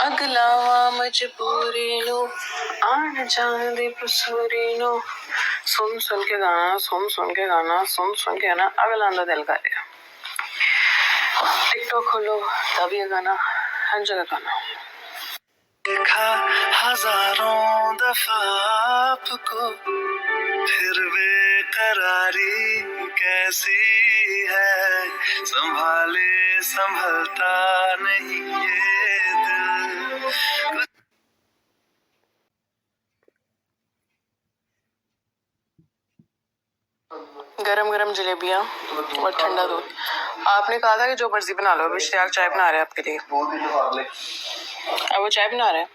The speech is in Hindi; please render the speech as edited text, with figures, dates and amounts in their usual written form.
अगलावा मजबूरीनो आन जान दे पसूरीनो सुन सुन के गाना सुन सुन के गाना सुन सुन के गाना अगला अंदर दिल कर रहा। टिकटॉक खोलो तब ये गाना हर जगह गाना। देखा हजारों दफा आपको फिर बेकरारी कैसी है, संभाले संभलता नहीं ये दिल। गरम गरम जलेबियाँ और ठंडा दूध। आपने कहा था कि जो मर्जी बना लो, अभी इश्तियाक चाय बना रहे हैं आपके लिए। अब वो चाय बना रहे हैं।